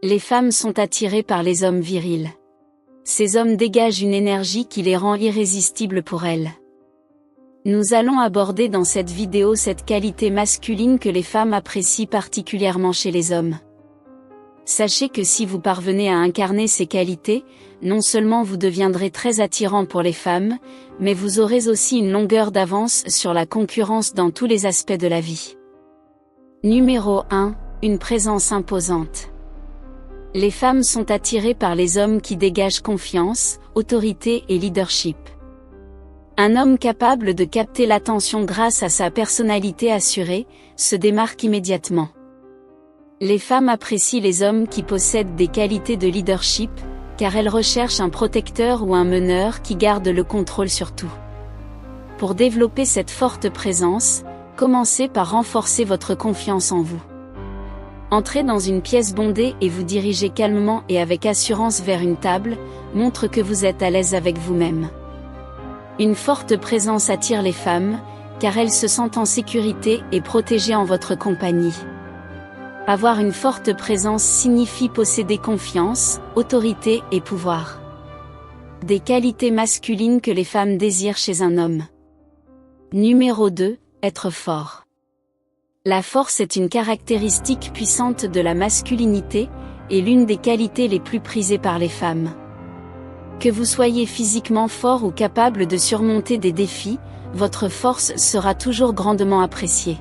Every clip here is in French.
Les femmes sont attirées par les hommes virils. Ces hommes dégagent une énergie qui les rend irrésistibles pour elles. Nous allons aborder dans cette vidéo cette qualité masculine que les femmes apprécient particulièrement chez les hommes. Sachez que si vous parvenez à incarner ces qualités, non seulement vous deviendrez très attirant pour les femmes, mais vous aurez aussi une longueur d'avance sur la concurrence dans tous les aspects de la vie. Numéro 1. Une présence imposante. Les femmes sont attirées par les hommes qui dégagent confiance, autorité et leadership. Un homme capable de capter l'attention grâce à sa personnalité assurée, se démarque immédiatement. Les femmes apprécient les hommes qui possèdent des qualités de leadership, car elles recherchent un protecteur ou un meneur qui garde le contrôle sur tout. Pour développer cette forte présence, commencez par renforcer votre confiance en vous. Entrez dans une pièce bondée et vous dirigez calmement et avec assurance vers une table, montre que vous êtes à l'aise avec vous-même. Une forte présence attire les femmes, car elles se sentent en sécurité et protégées en votre compagnie. Avoir une forte présence signifie posséder confiance, autorité et pouvoir. Des qualités masculines que les femmes désirent chez un homme. Numéro 2. Être fort. La force est une caractéristique puissante de la masculinité, et l'une des qualités les plus prisées par les femmes. Que vous soyez physiquement fort ou capable de surmonter des défis, votre force sera toujours grandement appréciée.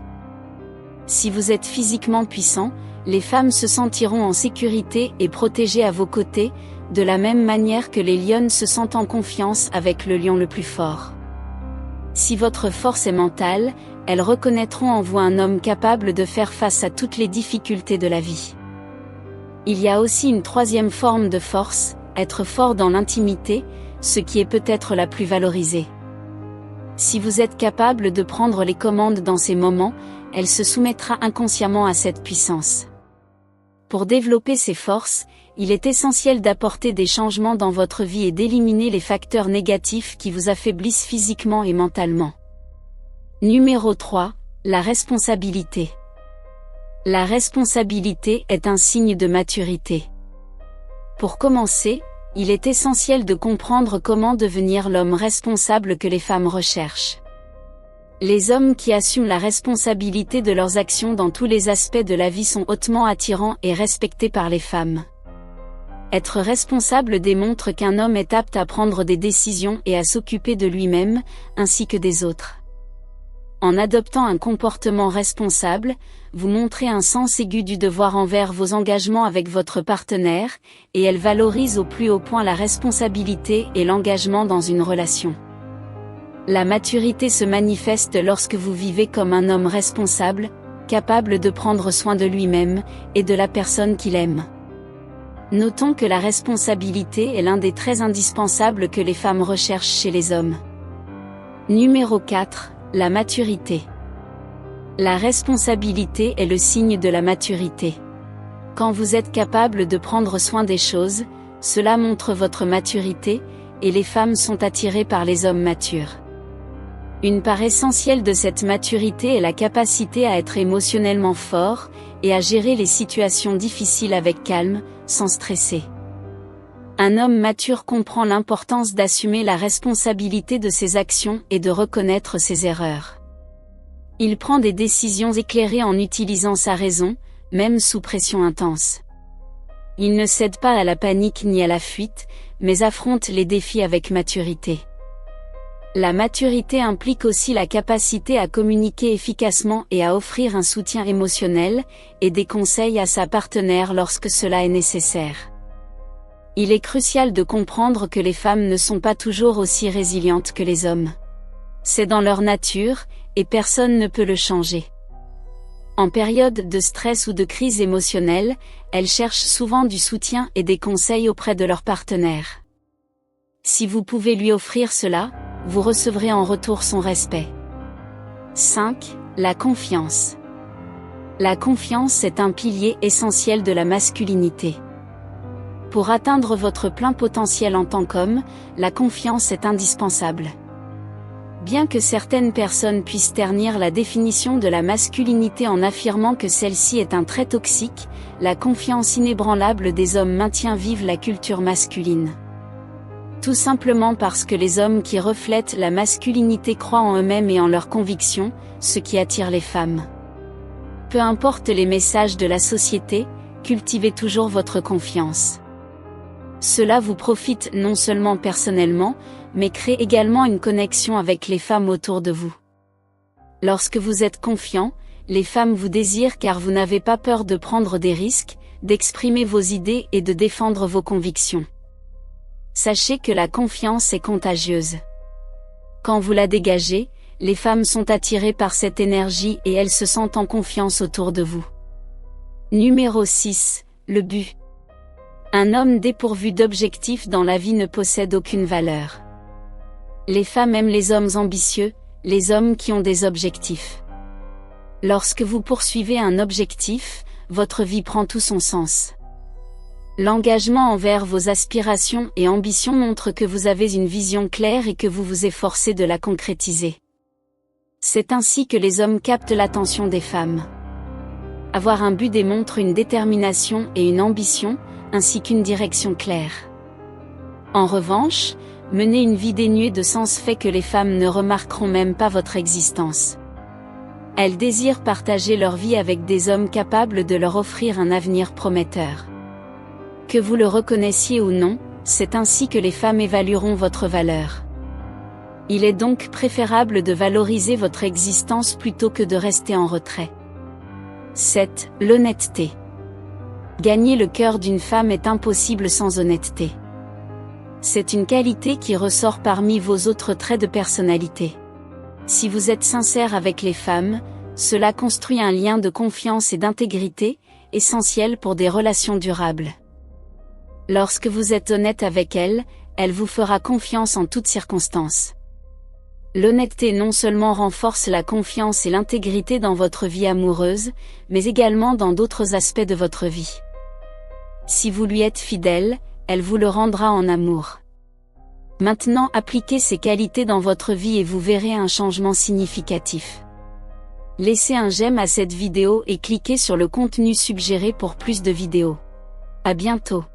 Si vous êtes physiquement puissant, les femmes se sentiront en sécurité et protégées à vos côtés, de la même manière que les lionnes se sentent en confiance avec le lion le plus fort. Si votre force est mentale, elles reconnaîtront en vous un homme capable de faire face à toutes les difficultés de la vie. Il y a aussi une troisième forme de force, être fort dans l'intimité, ce qui est peut-être la plus valorisée. Si vous êtes capable de prendre les commandes dans ces moments, elle se soumettra inconsciemment à cette puissance. Pour développer ces forces, il est essentiel d'apporter des changements dans votre vie et d'éliminer les facteurs négatifs qui vous affaiblissent physiquement et mentalement. Numéro 3. La responsabilité. La responsabilité est un signe de maturité. Pour commencer, il est essentiel de comprendre comment devenir l'homme responsable que les femmes recherchent. Les hommes qui assument la responsabilité de leurs actions dans tous les aspects de la vie sont hautement attirants et respectés par les femmes. Être responsable démontre qu'un homme est apte à prendre des décisions et à s'occuper de lui-même, ainsi que des autres. En adoptant un comportement responsable, vous montrez un sens aigu du devoir envers vos engagements avec votre partenaire, et elle valorise au plus haut point la responsabilité et l'engagement dans une relation. La maturité se manifeste lorsque vous vivez comme un homme responsable, capable de prendre soin de lui-même, et de la personne qu'il aime. Notons que la responsabilité est l'un des traits indispensables que les femmes recherchent chez les hommes. Numéro 4. La maturité. La responsabilité est le signe de la maturité. Quand vous êtes capable de prendre soin des choses, cela montre votre maturité, et les femmes sont attirées par les hommes matures. Une part essentielle de cette maturité est la capacité à être émotionnellement fort, et à gérer les situations difficiles avec calme, sans stresser. Un homme mature comprend l'importance d'assumer la responsabilité de ses actions et de reconnaître ses erreurs. Il prend des décisions éclairées en utilisant sa raison, même sous pression intense. Il ne cède pas à la panique ni à la fuite, mais affronte les défis avec maturité. La maturité implique aussi la capacité à communiquer efficacement et à offrir un soutien émotionnel, et des conseils à sa partenaire lorsque cela est nécessaire. Il est crucial de comprendre que les femmes ne sont pas toujours aussi résilientes que les hommes. C'est dans leur nature, et personne ne peut le changer. En période de stress ou de crise émotionnelle, elles cherchent souvent du soutien et des conseils auprès de leur partenaire. Si vous pouvez lui offrir cela, vous recevrez en retour son respect. 5. La confiance. La confiance est un pilier essentiel de la masculinité. Pour atteindre votre plein potentiel en tant qu'homme, la confiance est indispensable. Bien que certaines personnes puissent ternir la définition de la masculinité en affirmant que celle-ci est un trait toxique, la confiance inébranlable des hommes maintient vive la culture masculine. Tout simplement parce que les hommes qui reflètent la masculinité croient en eux-mêmes et en leurs convictions, ce qui attire les femmes. Peu importe les messages de la société, cultivez toujours votre confiance. Cela vous profite non seulement personnellement, mais crée également une connexion avec les femmes autour de vous. Lorsque vous êtes confiant, les femmes vous désirent car vous n'avez pas peur de prendre des risques, d'exprimer vos idées et de défendre vos convictions. Sachez que la confiance est contagieuse. Quand vous la dégagez, les femmes sont attirées par cette énergie et elles se sentent en confiance autour de vous. Numéro 6, le but. Un homme dépourvu d'objectifs dans la vie ne possède aucune valeur. Les femmes aiment les hommes ambitieux, les hommes qui ont des objectifs. Lorsque vous poursuivez un objectif, votre vie prend tout son sens. L'engagement envers vos aspirations et ambitions montre que vous avez une vision claire et que vous vous efforcez de la concrétiser. C'est ainsi que les hommes captent l'attention des femmes. Avoir un but démontre une détermination et une ambition, ainsi qu'une direction claire. En revanche, mener une vie dénuée de sens fait que les femmes ne remarqueront même pas votre existence. Elles désirent partager leur vie avec des hommes capables de leur offrir un avenir prometteur. Que vous le reconnaissiez ou non, c'est ainsi que les femmes évalueront votre valeur. Il est donc préférable de valoriser votre existence plutôt que de rester en retrait. 7. L'honnêteté. Gagner le cœur d'une femme est impossible sans honnêteté. C'est une qualité qui ressort parmi vos autres traits de personnalité. Si vous êtes sincère avec les femmes, cela construit un lien de confiance et d'intégrité, essentiel pour des relations durables. Lorsque vous êtes honnête avec elle, elle vous fera confiance en toutes circonstances. L'honnêteté non seulement renforce la confiance et l'intégrité dans votre vie amoureuse, mais également dans d'autres aspects de votre vie. Si vous lui êtes fidèle, elle vous le rendra en amour. Maintenant appliquez ces qualités dans votre vie et vous verrez un changement significatif. Laissez un j'aime à cette vidéo et cliquez sur le contenu suggéré pour plus de vidéos. À bientôt.